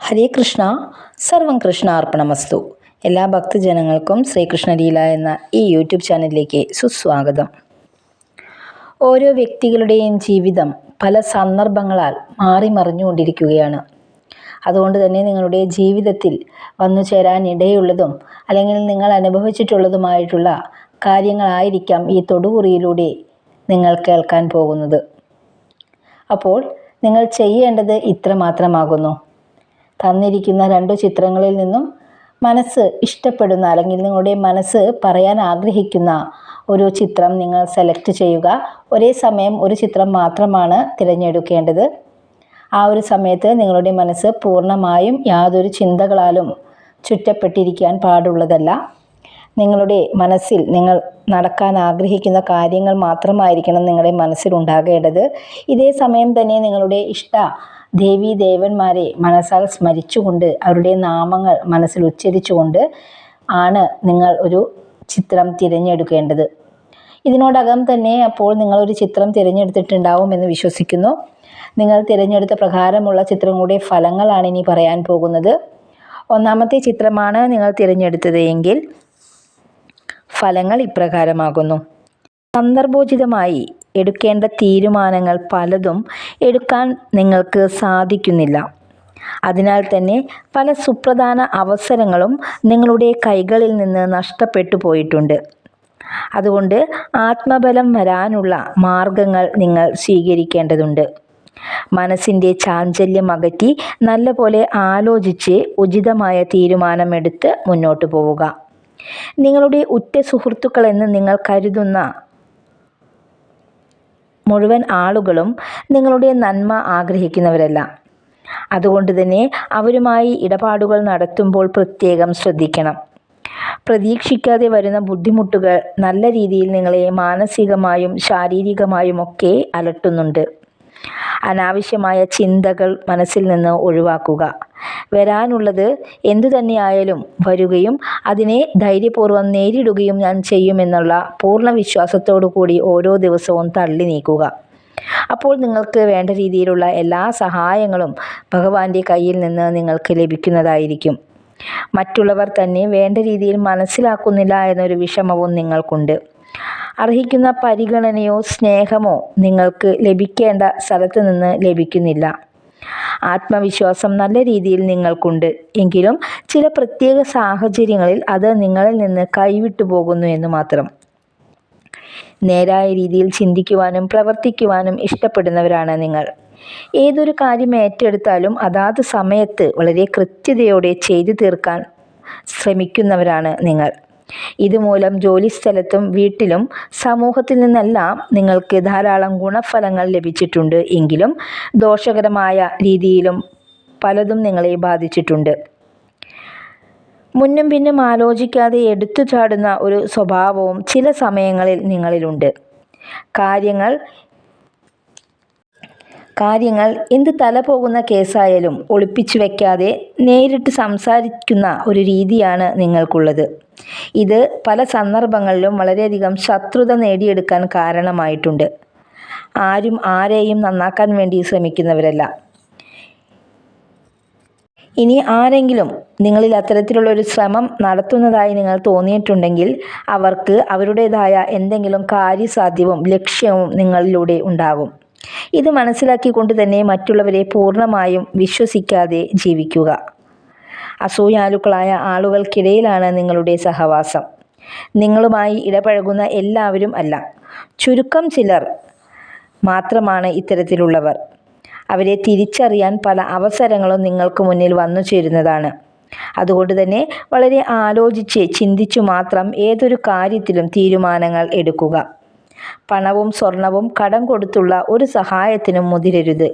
ഹരേ കൃഷ്ണ. സർവം കൃഷ്ണ അർപ്പണമസ്തു. എല്ലാ ഭക്തജനങ്ങൾക്കും ശ്രീകൃഷ്ണലീല എന്ന ഈ യൂട്യൂബ് ചാനലിലേക്ക് സുസ്വാഗതം. ഓരോ വ്യക്തികളുടെയും ജീവിതം പല സന്ദർഭങ്ങളാൽ മാറി മറിഞ്ഞുകൊണ്ടിരിക്കുകയാണ്. അതുകൊണ്ട് തന്നെ നിങ്ങളുടെ ജീവിതത്തിൽ വന്നു ചേരാൻ ഇടയുള്ളതും അല്ലെങ്കിൽ നിങ്ങൾ അനുഭവിച്ചിട്ടുള്ളതുമായിട്ടുള്ള കാര്യങ്ങളായിരിക്കാം ഈ തൊടുകുറിയിലൂടെ നിങ്ങൾ കേൾക്കാൻ പോകുന്നത്. അപ്പോൾ നിങ്ങൾ ചെയ്യേണ്ടത് ഇത്ര മാത്രമാകുന്നു. തന്നിരിക്കുന്ന 2 ചിത്രങ്ങളിൽ നിന്നും മനസ്സ് ഇഷ്ടപ്പെടുന്ന അല്ലെങ്കിൽ നിങ്ങളുടെ മനസ്സ് പറയാൻ ആഗ്രഹിക്കുന്ന ഒരു ചിത്രം നിങ്ങൾ സെലക്ട് ചെയ്യുക. ഒരേ സമയം ഒരു ചിത്രം മാത്രമാണ് തിരഞ്ഞെടുക്കേണ്ടത്. ആ ഒരു സമയത്ത് നിങ്ങളുടെ മനസ്സ് പൂർണ്ണമായും യാതൊരു ചിന്തകളാലും ചുറ്റപ്പെട്ടിരിക്കാൻ പാടുള്ളതല്ല. നിങ്ങളുടെ മനസ്സിൽ നിങ്ങൾ നടക്കാൻ ആഗ്രഹിക്കുന്ന കാര്യങ്ങൾ മാത്രമായിരിക്കണം നിങ്ങളുടെ മനസ്സിലുണ്ടാകേണ്ടത്. ഇതേ സമയം തന്നെ നിങ്ങളുടെ ഇഷ്ട ദേവീ ദേവന്മാരെ മനസ്സാൽ സ്മരിച്ചുകൊണ്ട് അവരുടെ നാമങ്ങൾ മനസ്സിൽ ഉച്ചരിച്ചുകൊണ്ട് ആണ് നിങ്ങൾ ഒരു ചിത്രം തിരഞ്ഞെടുക്കേണ്ടത്. ഇതിനോടകം തന്നെ അപ്പോൾ നിങ്ങളൊരു ചിത്രം തിരഞ്ഞെടുത്തിട്ടുണ്ടാവുമെന്ന് വിശ്വസിക്കുന്നു. നിങ്ങൾ തിരഞ്ഞെടുത്ത പ്രകാരമുള്ള ചിത്രങ്ങളുടെ ഫലങ്ങളാണ് ഇനി പറയാൻ പോകുന്നത്. ഒന്നാമത്തെ ചിത്രമാണ് നിങ്ങൾ തിരഞ്ഞെടുത്തത് എങ്കിൽ ഫലങ്ങൾ ഇപ്രകാരമാകുന്നു. സന്ദർഭോചിതമായി എടുക്കേണ്ട തീരുമാനങ്ങൾ പലതും എടുക്കാൻ നിങ്ങൾക്ക് സാധിക്കുന്നില്ല. അതിനാൽ തന്നെ പല സുപ്രധാന അവസരങ്ങളും നിങ്ങളുടെ കൈകളിൽ നിന്ന് നഷ്ടപ്പെട്ടു പോയിട്ടുണ്ട്. അതുകൊണ്ട് ആത്മബലം വരാനുള്ള മാർഗങ്ങൾ നിങ്ങൾ സ്വീകരിക്കേണ്ടതുണ്ട്. മനസ്സിൻ്റെ ചാഞ്ചല്യം അകറ്റി നല്ലപോലെ ആലോചിച്ച് ഉചിതമായ തീരുമാനമെടുത്ത് മുന്നോട്ട് പോവുക. നിങ്ങളുടെ ഉറ്റ സുഹൃത്തുക്കളെന്ന് നിങ്ങൾ കരുതുന്ന മുഴുവൻ ആളുകളും നിങ്ങളുടെ നന്മ ആഗ്രഹിക്കുന്നവരല്ല. അതുകൊണ്ട് തന്നെ അവരുമായി ഇടപാടുകൾ നടത്തുമ്പോൾ പ്രത്യേകം ശ്രദ്ധിക്കണം. പ്രതീക്ഷിക്കാതെ വരുന്ന ബുദ്ധിമുട്ടുകൾ നല്ല രീതിയിൽ നിങ്ങളെ മാനസികമായും ശാരീരികമായും ഒക്കെ അലട്ടുന്നുണ്ട്. അനാവശ്യമായ ചിന്തകൾ മനസ്സിൽ നിന്ന് ഒഴിവാക്കുക. വരാനുള്ളത് എന്തു തന്നെയായാലും വരികയും അതിനെ ധൈര്യപൂർവ്വം നേരിടുകയും ഞാൻ ചെയ്യുമെന്നുള്ള പൂർണ്ണ വിശ്വാസത്തോടു കൂടി ഓരോ ദിവസവും തള്ളി നീക്കുക. അപ്പോൾ നിങ്ങൾക്ക് വേണ്ട രീതിയിലുള്ള എല്ലാ സഹായങ്ങളും ഭഗവാന്റെ കയ്യിൽ നിന്ന് നിങ്ങൾക്ക് ലഭിക്കുന്നതായിരിക്കും. മറ്റുള്ളവർ തന്നെ വേണ്ട രീതിയിൽ മനസ്സിലാക്കുന്നില്ല എന്നൊരു വിഷമവും നിങ്ങൾക്കുണ്ട്. അർഹിക്കുന്ന പരിഗണനയോ സ്നേഹമോ നിങ്ങൾക്ക് ലഭിക്കേണ്ട സ്ഥലത്ത് നിന്ന് ലഭിക്കുന്നില്ല. ആത്മവിശ്വാസം നല്ല രീതിയിൽ നിങ്ങൾക്കുണ്ട്. എങ്കിലും ചില പ്രത്യേക സാഹചര്യങ്ങളിൽ അത് നിങ്ങളിൽ നിന്ന് കൈവിട്ടു പോകുന്നു എന്ന് മാത്രം. നേരായ രീതിയിൽ ചിന്തിക്കുവാനും പ്രവർത്തിക്കുവാനും ഇഷ്ടപ്പെടുന്നവരാണ് നിങ്ങൾ. ഏതൊരു കാര്യം ഏറ്റെടുത്താലും അതാത് സമയത്ത് വളരെ കൃത്യതയോടെ ചെയ്തു തീർക്കാൻ ശ്രമിക്കുന്നവരാണ് നിങ്ങൾ. ഇതുമൂലം ജോലിസ്ഥലത്തും വീട്ടിലും സമൂഹത്തിൽ നിന്നെല്ലാം നിങ്ങൾക്ക് ധാരാളം ഗുണഫലങ്ങൾ ലഭിച്ചിട്ടുണ്ട്. എങ്കിലും ദോഷകരമായ രീതിയിലും പലതും നിങ്ങളെ ബാധിച്ചിട്ടുണ്ട്. മുന്നും പിന്നും ആലോചിക്കാതെ എടുത്തു ചാടുന്ന ഒരു സ്വഭാവവും ചില സമയങ്ങളിൽ നിങ്ങളിലുണ്ട്. കാര്യങ്ങൾ എന്ത് തല പോകുന്ന കേസായാലും ഒളിപ്പിച്ചു വയ്ക്കാതെ നേരിട്ട് സംസാരിക്കുന്ന ഒരു രീതിയാണ് നിങ്ങൾക്കുള്ളത്. ഇത് പല സന്ദർഭങ്ങളിലും വളരെയധികം ശത്രുത നേടിയെടുക്കാൻ കാരണമായിട്ടുണ്ട്. ആരും ആരെയും നന്നാക്കാൻ വേണ്ടി ശ്രമിക്കുന്നവരല്ല. ഇനി ആരെങ്കിലും നിങ്ങളിൽ അത്തരത്തിലുള്ളൊരു ശ്രമം നടത്തുന്നതായി നിങ്ങൾ തോന്നിയിട്ടുണ്ടെങ്കിൽ അവർക്ക് അവരുടേതായ എന്തെങ്കിലും കാര്യസാധ്യവും ലക്ഷ്യവും നിങ്ങളിലൂടെ ഉണ്ടാകും. ഇത് മനസ്സിലാക്കിക്കൊണ്ട് തന്നെ മറ്റുള്ളവരെ പൂർണ്ണമായും വിശ്വസിക്കാതെ ജീവിക്കുക. അസൂയാലുക്കളായ ആളുകൾക്കിടയിലാണ് നിങ്ങളുടെ സഹവാസം. നിങ്ങളുമായി ഇടപഴകുന്ന എല്ലാവരും അല്ല, ചുരുക്കം ചിലർ മാത്രമാണ് ഇത്തരത്തിലുള്ളവർ. അവരെ തിരിച്ചറിയാൻ പല അവസരങ്ങളും നിങ്ങൾക്ക് മുന്നിൽ വന്നു ചേരുന്നതാണ്. അതുകൊണ്ട് തന്നെ വളരെ ആലോചിച്ച് ചിന്തിച്ചു മാത്രം ഏതൊരു കാര്യത്തിലും തീരുമാനങ്ങൾ എടുക്കുക. പണവും സ്വർണവും കടം കൊടുത്തുള്ള ഒരു സഹായത്തിനും മുതിരരുത്.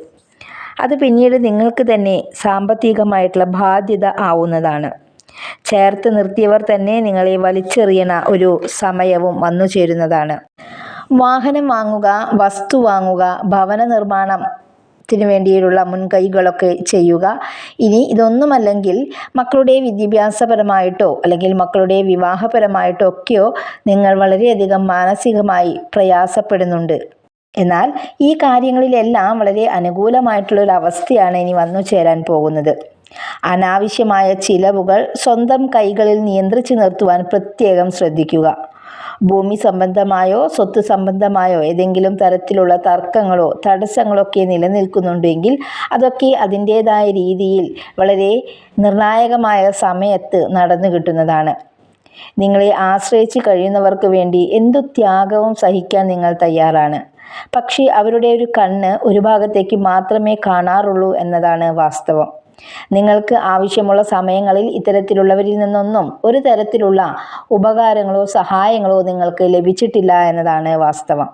അത് പിന്നീട് നിങ്ങൾക്ക് തന്നെ സാമ്പത്തികമായിട്ടുള്ള ബാധ്യത ആവുന്നതാണ്. ചേർത്ത് നിർത്തിയവർ തന്നെ നിങ്ങളെ വലിച്ചെറിയണ ഒരു സമയവും വന്നു ചേരുന്നതാണ്. വാഹനം വാങ്ങുക, വസ്തു വാങ്ങുക, ഭവന നിർമ്മാണത്തിന് വേണ്ടിയുള്ള മുൻകൈകളൊക്കെ ചെയ്യുക. ഇനി ഇതൊന്നുമല്ലെങ്കിൽ മക്കളുടെ വിദ്യാഭ്യാസപരമായിട്ടോ അല്ലെങ്കിൽ മക്കളുടെ വിവാഹപരമായിട്ടോ ഒക്കെയോ നിങ്ങൾ വളരെയധികം മാനസികമായി പ്രയാസപ്പെടുന്നുണ്ട്. എന്നാൽ ഈ കാര്യങ്ങളിലെല്ലാം വളരെ അനുകൂലമായിട്ടുള്ളൊരു അവസ്ഥയാണ് ഇനി വന്നു ചേരാൻ പോകുന്നത്. അനാവശ്യമായ ചിലവുകൾ സ്വന്തം കൈകളിൽ നിയന്ത്രിച്ചു നിർത്തുവാൻ പ്രത്യേകം ശ്രദ്ധിക്കുക. ഭൂമി സംബന്ധമായോ സ്വത്ത് സംബന്ധമായോ ഏതെങ്കിലും തരത്തിലുള്ള തർക്കങ്ങളോ തടസ്സങ്ങളൊക്കെ നിലനിൽക്കുന്നുണ്ടെങ്കിൽ അതൊക്കെ അതിൻ്റേതായ രീതിയിൽ വളരെ നിർണായകമായ സമയത്ത് നടന്നു കിട്ടുന്നതാണ്. നിങ്ങളെ ആശ്രയിച്ച് കഴിയുന്നവർക്ക് വേണ്ടി എന്തു ത്യാഗവും സഹിക്കാൻ നിങ്ങൾ തയ്യാറാണ്. പക്ഷേ അവരുടെ ഒരു കണ്ണ് ഒരു ഭാഗത്തേക്ക് മാത്രമേ കാണാറുള്ളൂ എന്നതാണ് വാസ്തവം. നിങ്ങൾക്ക് ആവശ്യമുള്ള സമയങ്ങളിൽ ഇത്തരത്തിലുള്ളവരിൽ നിന്നൊന്നും ഒരു തരത്തിലുള്ള ഉപകാരങ്ങളോ സഹായങ്ങളോ നിങ്ങൾക്ക് ലഭിച്ചിട്ടില്ല എന്നതാണ് വാസ്തവം.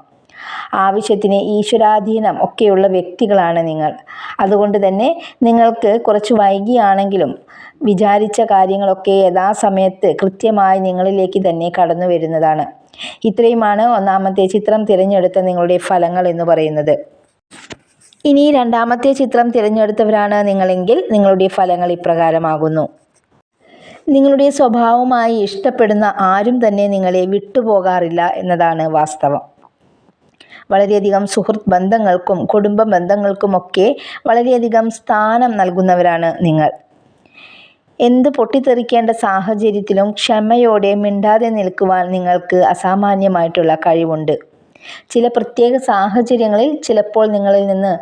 ആവശ്യത്തിന് ഈശ്വരാധീനം ഒക്കെയുള്ള വ്യക്തികളാണ് നിങ്ങൾ. അതുകൊണ്ട് തന്നെ നിങ്ങൾക്ക് കുറച്ച് വൈകിയാണെങ്കിലും വിചാരിച്ച കാര്യങ്ങളൊക്കെ യഥാസമയത്ത് കൃത്യമായി നിങ്ങളിലേക്ക് തന്നെ കടന്നു വരുന്നതാണ്. ഇത്രയുമാണ് ഒന്നാമത്തെ ചിത്രം തിരഞ്ഞെടുത്ത നിങ്ങളുടെ ഫലങ്ങൾ എന്ന് പറയുന്നത്. ഇനി രണ്ടാമത്തെ ചിത്രം തിരഞ്ഞെടുത്തവരാണ് നിങ്ങളെങ്കിൽ നിങ്ങളുടെ ഫലങ്ങൾ ഇപ്രകാരമാകുന്നു. നിങ്ങളുടെ സ്വഭാവമായി ഇഷ്ടപ്പെടുന്ന ആരും തന്നെ നിങ്ങളെ വിട്ടുപോകാറില്ല എന്നതാണ് വാസ്തവം. വളരെയധികം സുഹൃത്ത് ബന്ധങ്ങൾക്കും കുടുംബ ബന്ധങ്ങൾക്കുമൊക്കെ വളരെയധികം സ്ഥാനം നൽകുന്നവരാണ് നിങ്ങൾ. എന്ത് പൊട്ടിത്തെറിക്കേണ്ട സാഹചര്യത്തിലും ക്ഷമയോടെ മിണ്ടാതെ നിൽക്കുവാൻ നിങ്ങൾക്ക് അസാമാന്യമായിട്ടുള്ള കഴിവുണ്ട്. ചില പ്രത്യേക സാഹചര്യങ്ങളിൽ ചിലപ്പോൾ നിങ്ങളിൽ നിന്ന്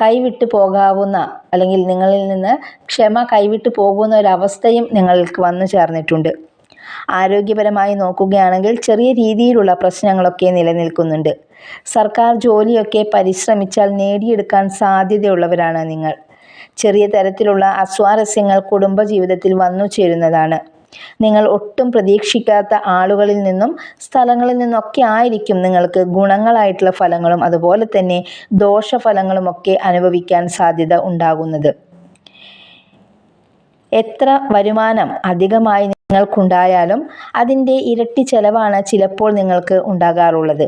കൈവിട്ടു പോകാവുന്ന അല്ലെങ്കിൽ നിങ്ങളിൽ നിന്ന് ക്ഷമ കൈവിട്ടു പോകുന്ന ഒരവസ്ഥയും നിങ്ങൾക്ക് വന്നു ചേർന്നിട്ടുണ്ട്. ആരോഗ്യപരമായി നോക്കുകയാണെങ്കിൽ ചെറിയ രീതിയിലുള്ള പ്രശ്നങ്ങളൊക്കെ നിലനിൽക്കുന്നുണ്ട്. സർക്കാർ ജോലിയൊക്കെ പരിശ്രമിച്ചാൽ നേടിയെടുക്കാൻ സാധ്യതയുള്ളവരാണ് നിങ്ങൾ. ചെറിയ തരത്തിലുള്ള അസ്വാരസ്യങ്ങൾ കുടുംബജീവിതത്തിൽ വന്നു ചേരുന്നതാണ്. നിങ്ങൾ ഒട്ടും പ്രതീക്ഷിക്കാത്ത ആളുകളിൽ നിന്നും സ്ഥലങ്ങളിൽ നിന്നൊക്കെ ആയിരിക്കും നിങ്ങൾക്ക് ഗുണങ്ങളായിട്ടുള്ള ഫലങ്ങളും അതുപോലെ തന്നെ ദോഷഫലങ്ങളുമൊക്കെ അനുഭവിക്കാൻ സാധ്യത ഉണ്ടാകുന്നത്. എത്ര വരുമാനം അധികമായി നിങ്ങൾക്കുണ്ടായാലും അതിൻ്റെ ഇരട്ടി ചെലവാണ് ചിലപ്പോൾ നിങ്ങൾക്ക് ഉണ്ടാകാറുള്ളത്.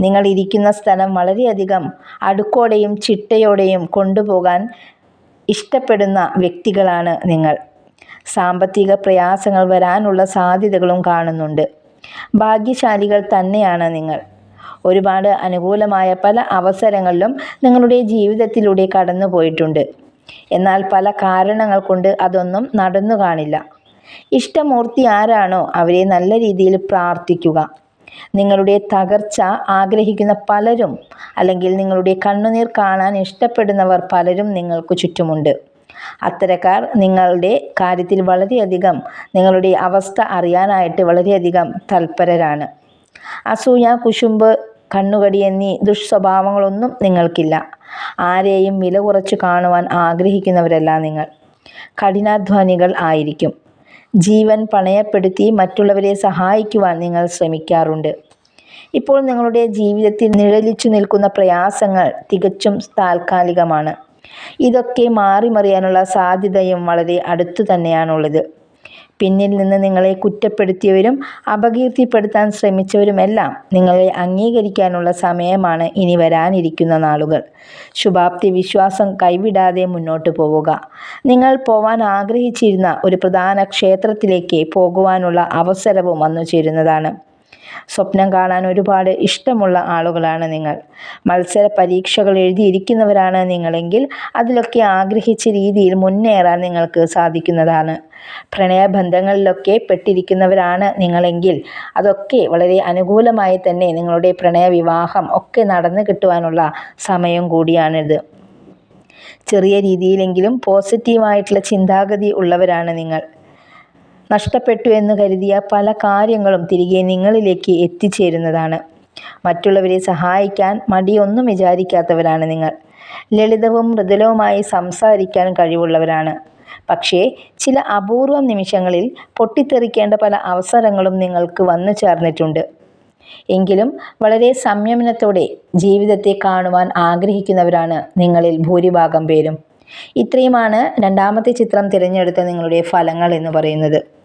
നിങ്ങൾ ഇരിക്കുന്ന സ്ഥലം വളരെയധികം അടുക്കോടെയും ചിട്ടയോടെയും കൊണ്ടുപോകാൻ ഇഷ്ടപ്പെടുന്ന വ്യക്തികളാണ് നിങ്ങൾ. സാമ്പത്തിക പ്രയാസങ്ങൾ വരാനുള്ള സാധ്യതകളും കാണുന്നുണ്ട്. ഭാഗ്യശാലികൾ തന്നെയാണ് നിങ്ങൾ. ഒരുപാട് അനുകൂലമായ പല അവസരങ്ങളിലും നിങ്ങളുടെ ജീവിതത്തിലൂടെ കടന്നു പോയിട്ടുണ്ട്. എന്നാൽ പല കാരണങ്ങൾ കൊണ്ട് അതൊന്നും നടന്നു കാണില്ല. ഇഷ്ടമൂർത്തി ആരാണോ അവരെ നല്ല രീതിയിൽ പ്രാർത്ഥിക്കുക. നിങ്ങളുടെ തകർച്ച ആഗ്രഹിക്കുന്ന പലരും അല്ലെങ്കിൽ നിങ്ങളുടെ കണ്ണുനീർ കാണാൻ ഇഷ്ടപ്പെടുന്നവർ പലരും നിങ്ങൾക്ക് ചുറ്റുമുണ്ട്. അത്തരക്കാർ നിങ്ങളുടെ കാര്യത്തിൽ വളരെയധികം നിങ്ങളുടെ അവസ്ഥ അറിയാനായിട്ട് വളരെയധികം തൽപരരാണ്. അസൂയ, കുശുമ്പ്, കണ്ണുകടി എന്നീ ദുഷ്സ്വഭാവങ്ങളൊന്നും നിങ്ങൾക്കില്ല. ആരെയും വില കുറച്ച് കാണുവാൻ ആഗ്രഹിക്കുന്നവരല്ല നിങ്ങൾ. കഠിനാധ്വാനികൾ ആയിരിക്കും. ജീവൻ പണയപ്പെടുത്തി മറ്റുള്ളവരെ സഹായിക്കുവാൻ നിങ്ങൾ ശ്രമിക്കാറുണ്ട്. ഇപ്പോൾ നിങ്ങളുടെ ജീവിതത്തിൽ നിഴലിച്ചു നിൽക്കുന്ന പ്രയാസങ്ങൾ തികച്ചും താൽക്കാലികമാണ്. ഇതൊക്കെ മാറിമറിയാനുള്ള സാധ്യതയും വളരെ അടുത്തു തന്നെയാണുള്ളത്. പിന്നിൽ നിന്ന് നിങ്ങളെ കുറ്റപ്പെടുത്തിയവരും അപകീർത്തിപ്പെടുത്താൻ ശ്രമിച്ചവരുമെല്ലാം നിങ്ങളെ അംഗീകരിക്കാനുള്ള സമയമാണ് ഇനി വരാനിരിക്കുന്ന നാളുകൾ. ശുഭാപ്തി വിശ്വാസം കൈവിടാതെ മുന്നോട്ട് പോവുക. നിങ്ങൾ പോവാൻ ആഗ്രഹിച്ചിരുന്ന ഒരു പ്രധാന ക്ഷേത്രത്തിലേക്ക് പോകുവാനുള്ള അവസരവും വന്നു ചേരുന്നതാണ്. സ്വപ്നം കാണാൻ ഒരുപാട് ഇഷ്ടമുള്ള ആളുകളാണ് നിങ്ങൾ. മത്സര പരീക്ഷകൾ എഴുതിയിരിക്കുന്നവരാണ് നിങ്ങളെങ്കിൽ അതിലൊക്കെ ആഗ്രഹിച്ച രീതിയിൽ മുന്നേറാൻ നിങ്ങൾക്ക് സാധിക്കുന്നതാണ്. പ്രണയബന്ധങ്ങളിലൊക്കെ പെട്ടിരിക്കുന്നവരാണ് നിങ്ങളെങ്കിൽ അതൊക്കെ വളരെ അനുകൂലമായി തന്നെ നിങ്ങളുടെ പ്രണയവിവാഹം ഒക്കെ നടന്നു കിട്ടുവാനുള്ള സമയം കൂടിയാണിത്. ചെറിയ രീതിയിലെങ്കിലും പോസിറ്റീവായിട്ടുള്ള ചിന്താഗതി ഉള്ളവരാണ് നിങ്ങൾ. നഷ്ടപ്പെട്ടു എന്ന് കരുതിയ പല കാര്യങ്ങളും തിരികെ നിങ്ങളിലേക്ക് എത്തിച്ചേരുന്നതാണ്. മറ്റുള്ളവരെ സഹായിക്കാൻ മടിയൊന്നും വിചാരിക്കാത്തവരാണ് നിങ്ങൾ. ലളിതവും മൃദുലവുമായി സംസാരിക്കാൻ കഴിവുള്ളവരാണ്. പക്ഷേ ചില അപൂർവം നിമിഷങ്ങളിൽ പൊട്ടിത്തെറിക്കേണ്ട പല അവസരങ്ങളും നിങ്ങൾക്ക് വന്നു ചേർന്നിട്ടുണ്ട്. എങ്കിലും വളരെ സംയമനത്തോടെ ജീവിതത്തെ കാണുവാൻ ആഗ്രഹിക്കുന്നവരാണ് നിങ്ങളിൽ ഭൂരിഭാഗം പേരും. ഇത്രയുമാണ് രണ്ടാമത്തെ ചിത്രം തിരഞ്ഞെടുത്ത നിങ്ങളുടെ ഫലങ്ങൾ എന്ന് പറയുന്നത്.